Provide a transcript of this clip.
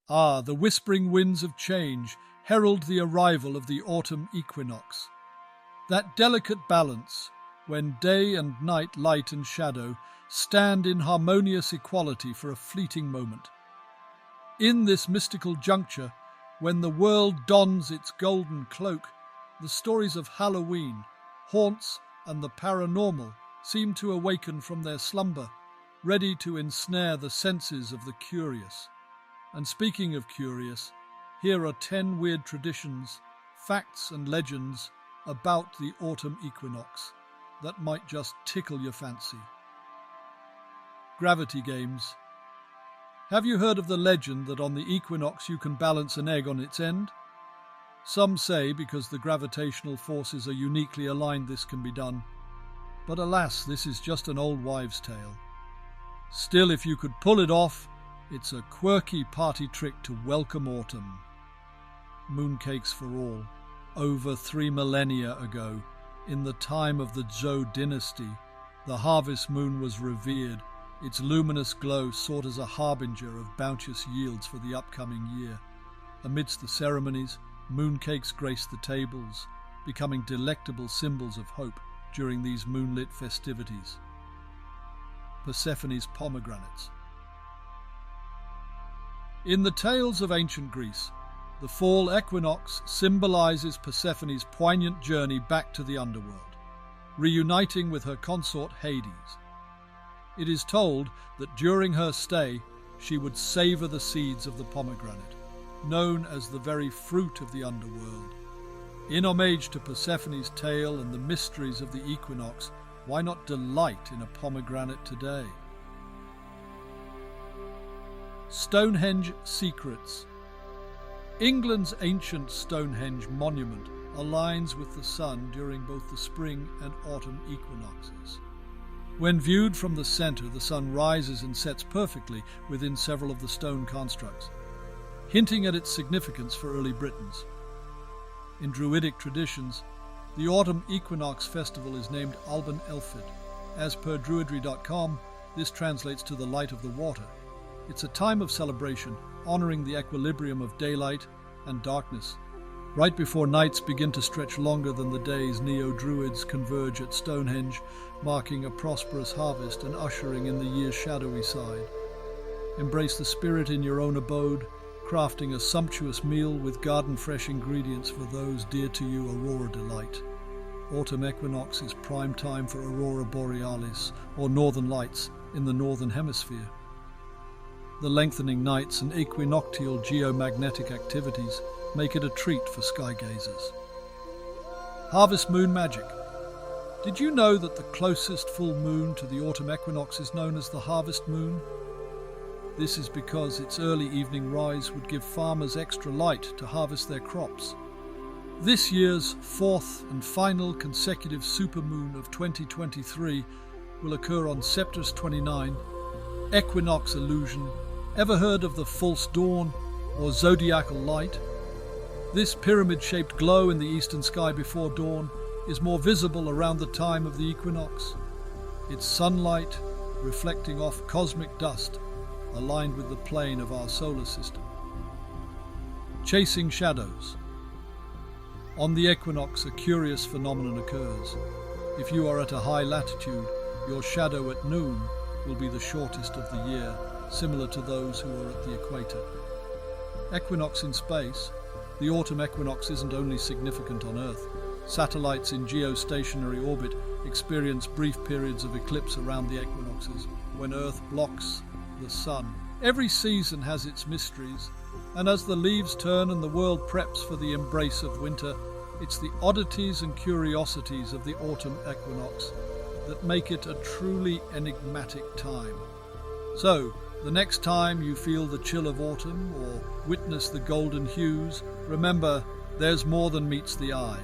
Ah, the whispering winds of change herald the arrival of the autumn equinox. That delicate balance, when day and night, light and shadow, stand in harmonious equality for a fleeting moment. In this mystical juncture, when the world dons its golden cloak, the stories of Halloween, haunts, and the paranormal seem to awaken from their slumber, ready to ensnare the senses of the curious. And speaking of curious, here are 10 weird traditions, facts and legends about the autumn equinox that might just tickle your fancy. Gravity games. Have you heard of the legend that on the equinox you can balance an egg on its end? Some say because the gravitational forces are uniquely aligned this can be done. But alas, this is just an old wives' tale. Still, if you could pull it off, it's a quirky party trick to welcome autumn. Mooncakes for all. Over 3 millennia ago, in the time of the Zhou dynasty, the harvest moon was revered, its luminous glow sought as a harbinger of bounteous yields for the upcoming year. Amidst the ceremonies, mooncakes graced the tables, becoming delectable symbols of hope during these moonlit festivities. Persephone's pomegranates. In the tales of ancient Greece, the fall equinox symbolizes Persephone's poignant journey back to the underworld, reuniting with her consort Hades. It is told that during her stay, she would savor the seeds of the pomegranate, known as the very fruit of the underworld. In homage to Persephone's tale and the mysteries of the equinox, why not delight in a pomegranate today? Stonehenge secrets. England's ancient Stonehenge monument aligns with the sun during both the spring and autumn equinoxes. When viewed from the center, the sun rises and sets perfectly within several of the stone constructs, hinting at its significance for early Britons. In Druidic traditions, the autumn equinox festival is named Alban Elfed. As per Druidry.com, this translates to the light of the water. It's a time of celebration, honoring the equilibrium of daylight and darkness. Right before nights begin to stretch longer than the days, neo-druids converge at Stonehenge, marking a prosperous harvest and ushering in the year's shadowy side. Embrace the spirit in your own abode, crafting a sumptuous meal with garden-fresh ingredients for those dear to you aurora delight. Autumn equinox is prime time for aurora borealis, or northern lights, in the northern hemisphere. The lengthening nights and equinoctial geomagnetic activities make it a treat for sky gazers. Harvest moon magic. Did you know that the closest full moon to the autumn equinox is known as the harvest moon? This is because its early evening rise would give farmers extra light to harvest their crops. This year's fourth and final consecutive supermoon of 2023 will occur on September 29, equinox illusion. Ever heard of the false dawn or zodiacal light? This pyramid-shaped glow in the eastern sky before dawn is more visible around the time of the equinox. Its sunlight reflecting off cosmic dust aligned with the plane of our solar system. Chasing shadows. On the equinox, a curious phenomenon occurs. If you are at a high latitude, your shadow at noon will be the shortest of the year, similar to those who are at the equator. Equinox in space. The autumn equinox isn't only significant on Earth. Satellites in geostationary orbit experience brief periods of eclipse around the equinoxes, when Earth blocks the sun. Every season has its mysteries, and as the leaves turn and the world preps for the embrace of winter, it's the oddities and curiosities of the autumn equinox that make it a truly enigmatic time. So, the next time you feel the chill of autumn or witness the golden hues, remember, there's more than meets the eye.